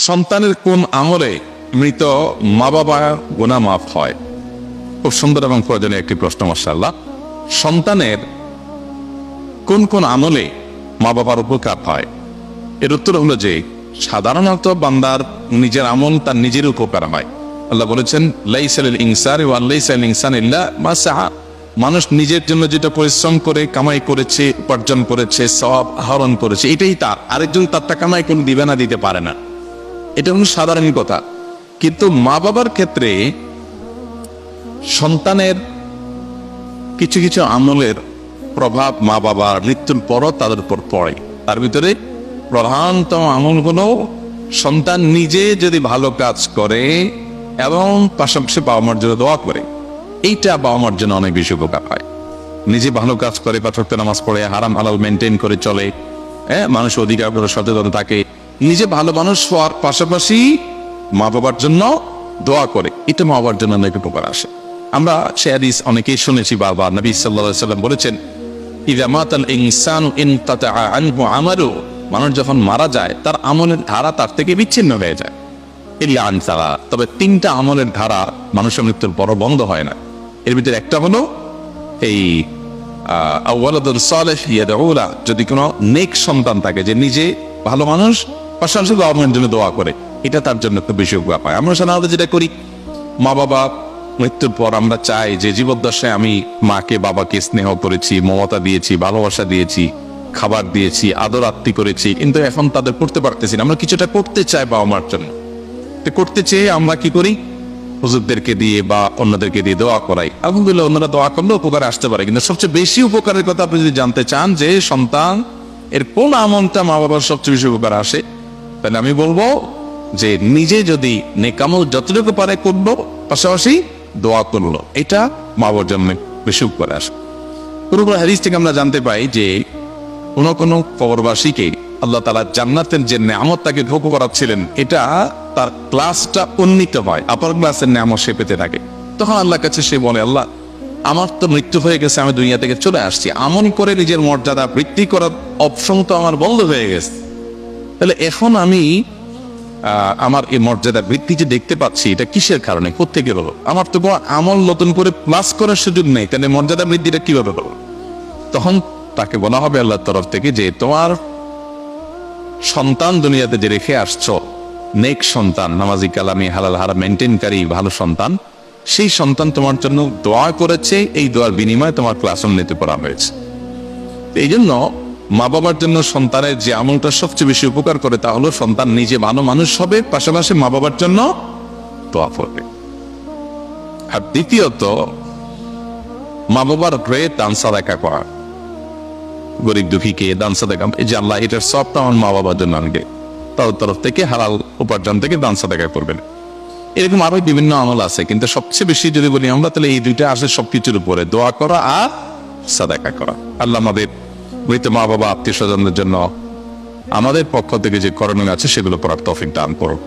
সন্তানের কোন আমলে মৃত মা বাবা গুনাহ মাফ হয়? খুব সুন্দর এবং প্রয়োজনীয় একটি প্রশ্ন। মাশাআল্লাহ। সন্তানের কোন কোন আমলে মা বাবার উপকার হয়? এর উত্তর হলো যে সাধারণত বান্দার নিজের আমল তার নিজের উপকার হয়। আল্লাহ বলেছেন, লাইসা লিল ইনসানি ওয়া লাইসা লিল ইনসানি ইল্লা মা সাআ। মানুষ নিজের জন্য যেটা পরিশ্রম করে কামাই করেছে, উপার্জন করেছে, সওয়াব আহরণ করেছে, এটাই তার। আরেকজন তারটা কামাই করে দিবে না, দিতে পারে না। এটা হলো সাধারণ কথা। কিন্তু মা বাবার ক্ষেত্রে সন্তানের কিছু কিছু আমলের প্রভাব মা বাবার মৃত্যুর পরও তাদের উপর পড়ে। তার ভিতরে প্রধানতম আমলগুলো, সন্তান নিজে যদি ভালো কাজ করে এবং পাশাপাশি বাবা মার জন্য দোয়া করে, এইটা বাবা মার জন্য অনেক বেশি উপকার হয়। নিজে ভালো কাজ করে, পাঁচ ওয়াক্ত নামাজ পড়ে, হারাম হালাল মেনটেন করে চলে, মানুষ অধিকার করে সচেতন থাকে, নিজে ভালো মানুষ হওয়ার পাশাপাশি মা বাবার জন্য দোয়া করে, এটা মা বাবার জন্য অনেক উপকার আসে। আমরা সে হাদিস অনেকেই শুনেছি বারবার। নবী সাল্লাল্লাহু আলাইহি ওয়াসাল্লাম বলেছেন, ইযা মাতাল ইনসানু ইনকাতাআ আনহু আমালু, মানুষ যখন মারা যায় তার আমলের ধারা তার থেকে বিচ্ছিন্ন হয়ে যায়। ইল্লা আন সালা, তবে তিনটা আমলের ধারা মানুষের মৃত্যুর পর বন্ধ হয় না। এর ভিতরে একটা হলো এই আওয়ালাদুন সালেহ ইয়াদউ লা, যদি কোনো নেক সন্তান থাকে যে নিজে ভালো মানুষ, পাশাপাশি বাবা মায়ের জন্য দোয়া করে, এটা তার জন্য একটু বেশি উপকার পায়। আমরা সাধারণত যেটা করি, মা বাবা মৃত্যুর পর আমরা চাই যে জীবদ্দশায় আমি মাকে বাবাকে স্নেহ করেছি, মমতা দিয়েছি, ভালোবাসা দিয়েছি, খাবার দিয়েছি, আদর আত্মি করেছি, কিন্তু এখন তাদের করতে পারতেছি না। আমরা কিছুটা করতে চাই বাবা মার জন্য, করতে চেয়ে আমরা কি করি, হুজুরদেরকে দিয়ে বা অন্যদেরকে দিয়ে দোয়া করাই। আলহামদুলিল্লাহ, অন্যরা দোয়া করলে উপকারে আসতে পারে। কিন্তু সবচেয়ে বেশি উপকারের কথা আপনি যদি জানতে চান যে সন্তান এর কোন আমলটা মা বাবার সবচেয়ে বেশি উপকার আসে, তাহলে আমি বলবো যে নিজে যদি নেক আমল যতটুকু পারে করলো, পাশাপাশি দোয়া করলো, এটা মা বাবার জন্য বেশি উপকারে আসে। পুরো হাদিস থেকে আমরা জানতে পাই যে কোন কোন কবরবাসীকে আল্লাহ তাআলা জান্নাতের যে নেয়ামত তাকে ভোগ করাচ্ছিলেন, এটা তার ক্লাসটা উন্নীত হয়, আপার ক্লাসের নেয়ামত সে পেতে থাকে। তখন আল্লাহর কাছে সে বলে, আল্লাহ আমার তো মৃত্যু হয়ে গেছে, আমি দুনিয়া থেকে চলে আসছি, আমল করে নিজের মর্যাদা বৃদ্ধি করার অপশন তো আমার বন্ধ হয়ে গেছে, তাহলে এখন আমি আমার এই মর্যাদা বৃদ্ধি যে দেখতে পাচ্ছি, এটা কিসের কারণে, কোত্থেকে হলো? আমার তো কোনো আমল নতুন করে প্লাস করার সুযোগ নেই, তাহলে মর্যাদা বৃদ্ধিটা কিভাবে হলো? তখন তাকে বলা হবে আল্লাহর তরফ থেকে যে তোমার সন্তান দুনিয়াতে যে রেখে আসছো, নেক সন্তান, নামাজি, কালামি, হালাল হারাম মেনটেনকারী ভালো সন্তান, সেই সন্তান তোমার জন্য দোয়া করেছে, এই দোয়ার বিনিময়ে তোমার ক্লাস উন্নীত করা হয়েছে। এই জন্য মা বাবার জন্য সন্তানের যে আমলটা সবচেয়ে বেশি উপকার করে, তা হলো সন্তান নিজে ভালো মানুষ হবে, পাশাপাশি মা বাবার জন্য দোয়া করবে। আর দ্বিতীয়ত, মা বাবার হয়ে দান সাদাকা করা, গরিব দুঃখীকে দান সাদাকা, এই যে আল্লাহ এটার সবটা আমার মা বাবার জন্য আনবে, তার তরফ থেকে হালাল উপার্জন থেকে দান সাদাকা করবেন। এরকম আরো বিভিন্ন আমল আছে, কিন্তু সবচেয়ে বেশি যদি বলি আমরা, তাহলে এই দুইটা আসে সবকিছুর উপরে, দোয়া করা আর সাদাকা করা। আল্লাহ আমাদের মৃত মা বাবা, আত্মীয় স্বজনদের জন্য আমাদের পক্ষ থেকে যে করণীয় আছে সেগুলো করার তৌফিক দান করুন।